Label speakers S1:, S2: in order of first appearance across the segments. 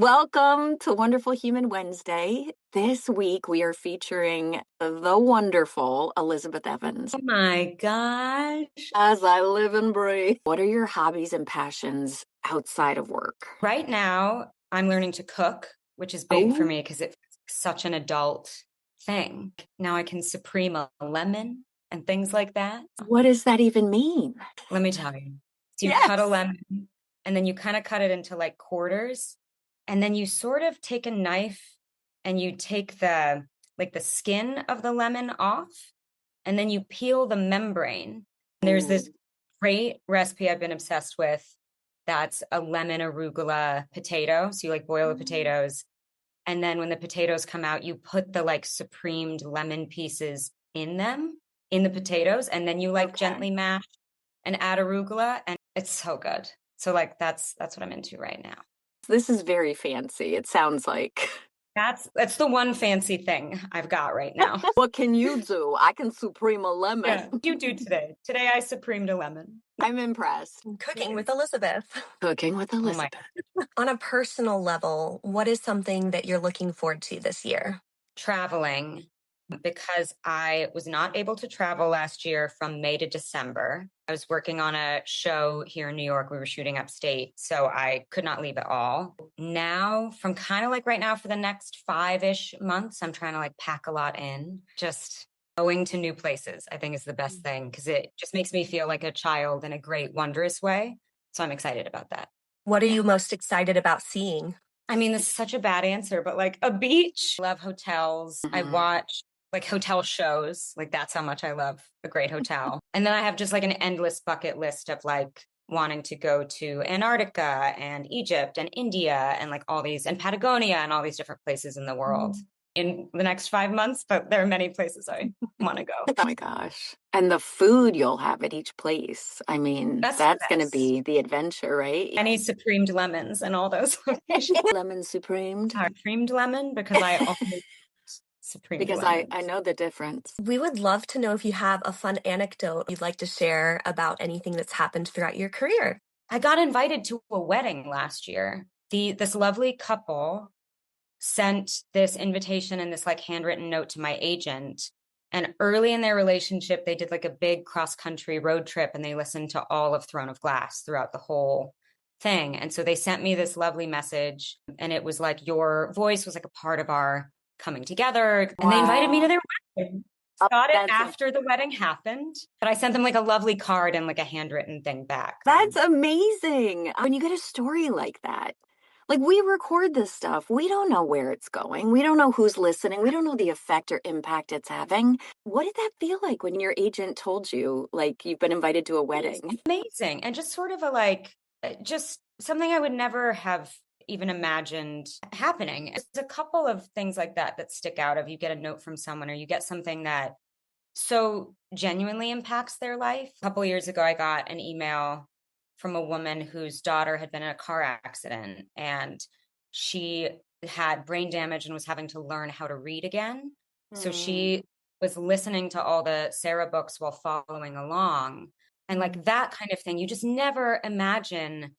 S1: Welcome to Wonderful Human Wednesday. This week we are featuring the wonderful Elizabeth Evans.
S2: Oh my gosh.
S1: As I live and breathe. What are your hobbies and passions outside of work?
S2: Right now, I'm learning to cook, which is big for me because it's such an adult thing. Now I can supreme a lemon and things like that.
S1: What does that even mean?
S2: Let me tell you. So you
S1: Yes.
S2: cut a lemon and then you kind of cut it into like quarters. And then you sort of take a knife and you take the skin of the lemon off and then you peel the membrane. There's this great recipe I've been obsessed with. That's a lemon arugula potato. So you like boil the potatoes. And then when the potatoes come out, you put the like supremed lemon pieces in the potatoes. And then you gently mash and add arugula. And it's so good. So like, that's what I'm into right now.
S1: This is very fancy. It sounds like.
S2: That's the one fancy thing I've got right now.
S1: What can you do? I can supreme a lemon.
S2: Yeah, you do today. Today I supremed a lemon.
S1: I'm impressed.
S3: Cooking with Elizabeth.
S1: Cooking with Elizabeth.
S3: On a personal level, what is something that you're looking forward to this year?
S2: Traveling, because I was not able to travel last year from May to December. I was working on a show here in New York. We were shooting upstate, so I could not leave at all. Now, from kind of like right now for the next 5-ish months, I'm trying to like pack a lot in. Just going to new places, I think is the best thing because it just makes me feel like a child in a great, wondrous way. So I'm excited about that.
S3: What are you most excited about seeing?
S2: I mean, this is such a bad answer, but like a beach. Love hotels. I watch like hotel shows. Like that's how much I love a great hotel. And then I have just like an endless bucket list of like wanting to go to Antarctica and Egypt and India and like all these and Patagonia and all these different places in the world in the next 5 months. But there are many places I want to go.
S1: Oh my gosh. And the food you'll have at each place. I mean, that's going to be the adventure, right?
S2: Any supremed lemons and all those locations.
S1: Lemon supremed.
S2: Supremed lemon because I always supreme
S1: because I know the difference.
S3: We would love to know if you have a fun anecdote you'd like to share about anything that's happened throughout your career.
S2: I got invited to a wedding last year. This lovely couple sent this invitation and this like handwritten note to my agent. And early in their relationship, they did like a big cross-country road trip and they listened to all of Throne of Glass throughout the whole thing. And so they sent me this lovely message and it was like, your voice was like a part of our coming together. And they invited me to their wedding. Got it after the wedding happened, but I sent them like a lovely card and like a handwritten thing back.
S1: That's amazing. When you get a story like that, like we record this stuff, we don't know where it's going. We don't know who's listening. We don't know the effect or impact it's having. What did that feel like when your agent told you, like you've been invited to a wedding?
S2: Amazing. And just sort of a like, just something I would never have even imagined happening. There's a couple of things like that stick out of you get a note from someone or you get something that so genuinely impacts their life. A couple of years ago, I got an email from a woman whose daughter had been in a car accident and she had brain damage and was having to learn how to read again. So she was listening to all the Sarah books while following along. And like that kind of thing, you just never imagine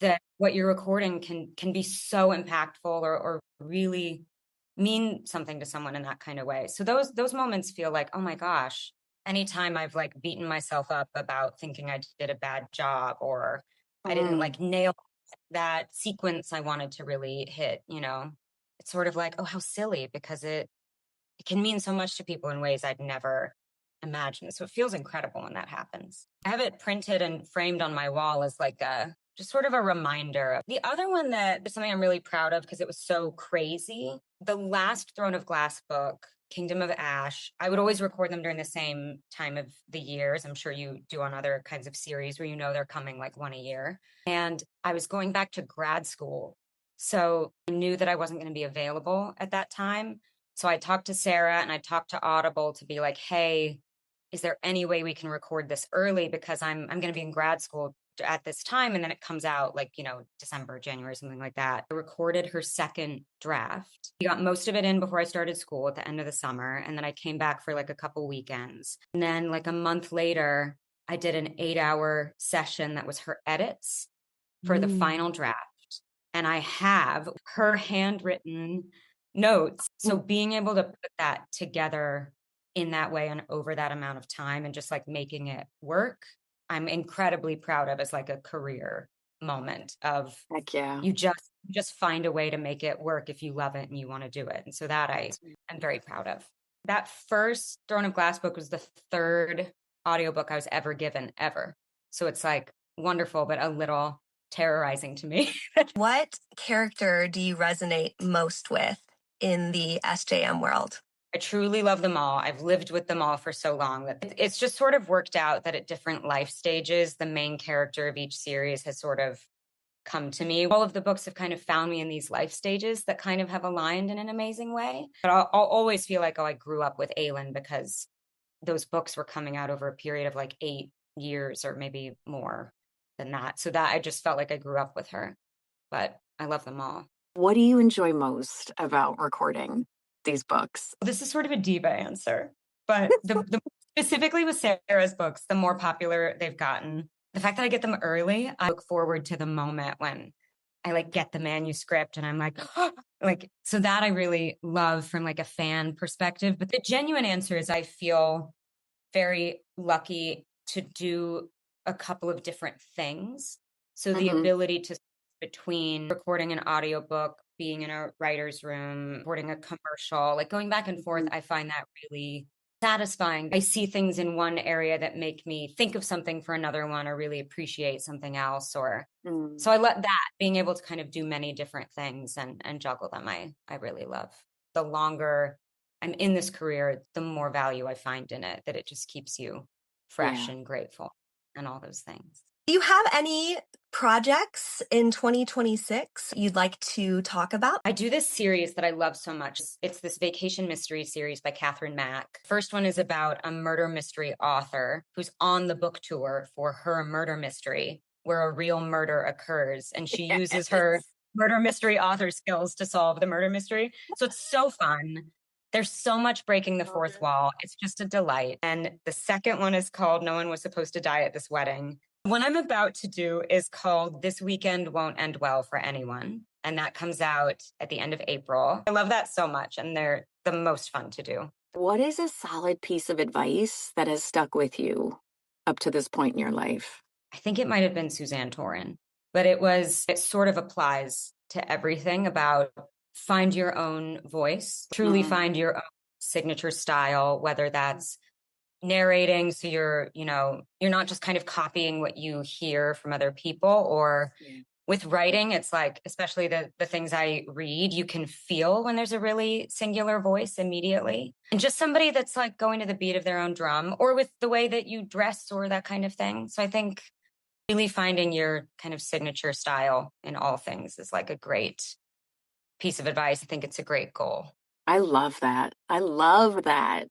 S2: that what you're recording can be so impactful or really mean something to someone in that kind of way. So those moments feel like, oh my gosh, anytime I've like beaten myself up about thinking I did a bad job or I didn't like nail that sequence I wanted to really hit, you know, it's sort of like, oh, how silly, because it can mean so much to people in ways I'd never imagined. So it feels incredible when that happens. I have it printed and framed on my wall as like just sort of a reminder. The other one that is something I'm really proud of because it was so crazy. The last Throne of Glass book, Kingdom of Ash, I would always record them during the same time of the years. I'm sure you do on other kinds of series where you know they're coming like one a year. And I was going back to grad school. So I knew that I wasn't going to be available at that time. So I talked to Sarah and I talked to Audible to be like, hey, is there any way we can record this early? Because I'm going to be in grad school at this time. And then it comes out like, you know, December, January, something like that. I recorded her second draft. We got most of it in before I started school at the end of the summer. And then I came back for like a couple weekends. And then like a month later, I did an 8-hour session that was her edits for the final draft. and I have her handwritten notes. So being able to put that together in that way and over that amount of time and just like making it work, I'm incredibly proud of as like a career moment of
S1: Heck yeah.
S2: you just find a way to make it work if you love it and you want to do it. And so that I'm very proud of. That first Throne of Glass book was the third audiobook I was ever given, ever. So it's like wonderful, but a little terrorizing to me.
S3: What character do you resonate most with in the SJM world?
S2: I truly love them all. I've lived with them all for so long that it's just sort of worked out that at different life stages, the main character of each series has sort of come to me. All of the books have kind of found me in these life stages that kind of have aligned in an amazing way. But I'll always feel like, oh, I grew up with Aelin because those books were coming out over a period of like 8 years or maybe more than that. So that I just felt like I grew up with her. But I love them all.
S1: What do you enjoy most about recording these books?
S2: This is sort of a diva answer, but the specifically with Sarah's books, the more popular they've gotten, the fact that I get them early, I look forward to the moment when I like get the manuscript and I'm like, like, so that I really love from like a fan perspective. But the genuine answer is I feel very lucky to do a couple of different things. So the ability to between recording an audiobook, being in a writer's room, recording a commercial, like going back and forth, I find that really satisfying. I see things in one area that make me think of something for another one or really appreciate something else. Or so I let that being able to kind of do many different things and juggle them. I really love. The longer I'm in this career, the more value I find in it, that it just keeps you fresh and grateful and all those things.
S3: Do you have any projects in 2026 you'd like to talk about?
S2: I do this series that I love so much. It's this vacation mystery series by Catherine Mack. First one is about a murder mystery author who's on the book tour for her murder mystery where a real murder occurs. And she uses her murder mystery author skills to solve the murder mystery. So it's so fun. There's so much breaking the fourth wall. It's just a delight. And the second one is called No One Was Supposed to Die at This Wedding. What I'm about to do is called This Weekend Won't End Well for Anyone. And that comes out at the end of April. I love that so much. And they're the most fun to do.
S1: What is a solid piece of advice that has stuck with you up to this point in your life?
S2: I think it might have been Suzanne Torin, but it sort of applies to everything about find your own voice, truly find your own signature style, whether that's narrating. So you're not just kind of copying what you hear from other people, or with writing, it's like, especially the things I read, you can feel when there's a really singular voice immediately. And just somebody that's like going to the beat of their own drum, or with the way that you dress or that kind of thing. So I think really finding your kind of signature style in all things is like a great piece of advice. I think it's a great goal.
S1: I love that. I love that.